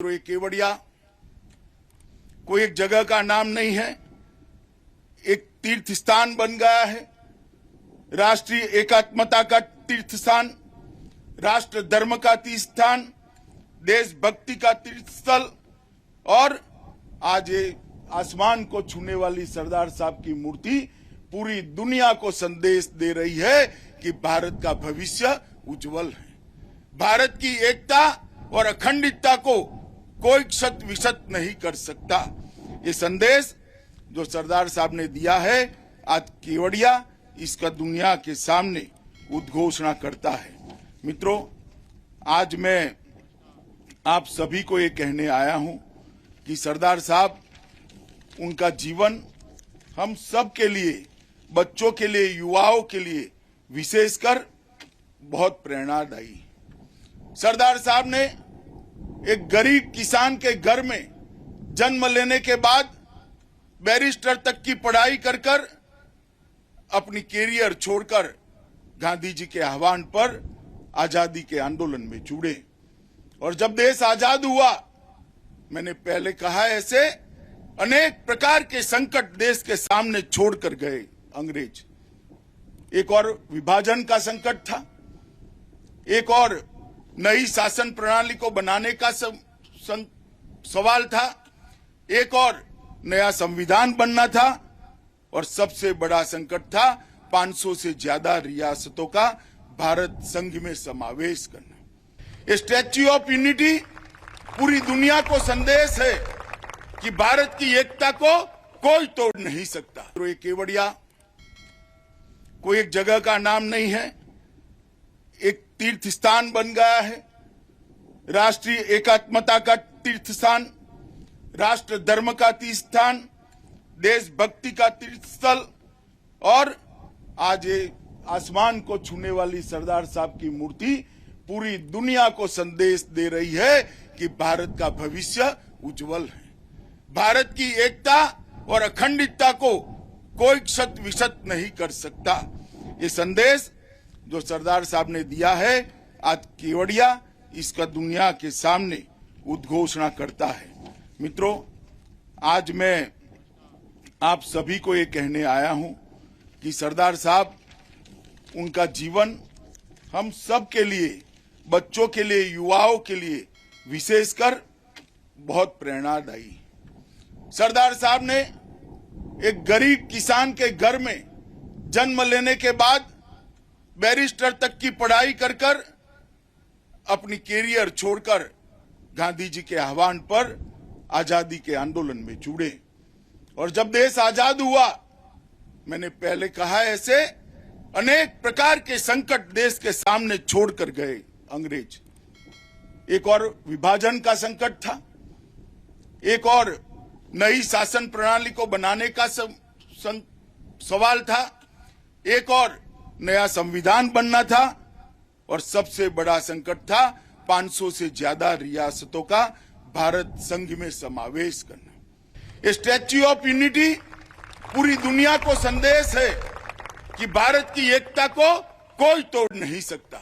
ये केवड़िया कोई एक जगह का नाम नहीं है, एक तीर्थ स्थान बन गया है। राष्ट्रीय एकात्मता का तीर्थ स्थान, राष्ट्र धर्म का तीर्थ स्थान, देशभक्ति का तीर्थ स्थल। और आज ये आसमान को छूने वाली सरदार साहब की मूर्ति पूरी दुनिया को संदेश दे रही है कि भारत का भविष्य उज्जवल है। भारत की एकता और अखंडितता को कोई क्षत विक्षत नहीं कर सकता। ये संदेश जो सरदार साहब ने दिया है, आज केवड़िया इसका दुनिया के सामने उद्घोषणा करता है। मित्रों, आज मैं आप सभी को ये कहने आया हूं कि सरदार साहब, उनका जीवन हम सब के लिए, बच्चों के लिए, युवाओं के लिए विशेषकर बहुत प्रेरणादायी। सरदार साहब ने एक गरीब किसान के घर में जन्म लेने के बाद बैरिस्टर तक की पढ़ाई कर अपनी कैरियर छोड़कर गांधी जी के आह्वान पर आजादी के आंदोलन में जुड़े। और जब देश आजाद हुआ, मैंने पहले कहा, ऐसे अनेक प्रकार के संकट देश के सामने छोड़कर गए अंग्रेज। एक और विभाजन का संकट था, एक और नई शासन प्रणाली को बनाने का सवाल था, एक और नया संविधान बनना था, और सबसे बड़ा संकट था 500 से ज्यादा रियासतों का भारत संघ में समावेश करना। स्टैच्यू ऑफ यूनिटी पूरी दुनिया को संदेश है कि भारत की एकता को कोई तोड़ नहीं सकता। तो ये केवड़िया कोई एक जगह का नाम नहीं है, एक तीर्थ स्थान बन गया है। राष्ट्रीय एकात्मता का तीर्थ स्थान, राष्ट्र धर्म का तीर्थ स्थान, देशभक्ति का तीर्थ स्थल। और आज ये आसमान को छूने वाली सरदार साहब की मूर्ति पूरी दुनिया को संदेश दे रही है कि भारत का भविष्य उज्जवल है। भारत की एकता और अखंडितता को कोई क्षत विक्षत नहीं कर सकता। ये संदेश जो सरदार साहब ने दिया है, आज केवड़िया इसका दुनिया के सामने उद्घोषणा करता है। मित्रों, आज मैं आप सभी को ये कहने आया हूं कि सरदार साहब, उनका जीवन हम सब के लिए, बच्चों के लिए, युवाओं के लिए विशेषकर बहुत प्रेरणादायी। सरदार साहब ने एक गरीब किसान के घर में जन्म लेने के बाद बैरिस्टर तक की पढ़ाई कर अपनी कैरियर छोड़कर गांधी जी के आह्वान पर आजादी के आंदोलन में जुड़े। और जब देश आजाद हुआ, मैंने पहले कहा, ऐसे अनेक प्रकार के संकट देश के सामने छोड़कर गए अंग्रेज। एक और विभाजन का संकट था, एक और नई शासन प्रणाली को बनाने का सवाल था, एक और नया संविधान बनना था, और सबसे बड़ा संकट था 500 से ज्यादा रियासतों का भारत संघ में समावेश करना। स्टैच्यू ऑफ यूनिटी पूरी दुनिया को संदेश है कि भारत की एकता को कोई तोड़ नहीं सकता।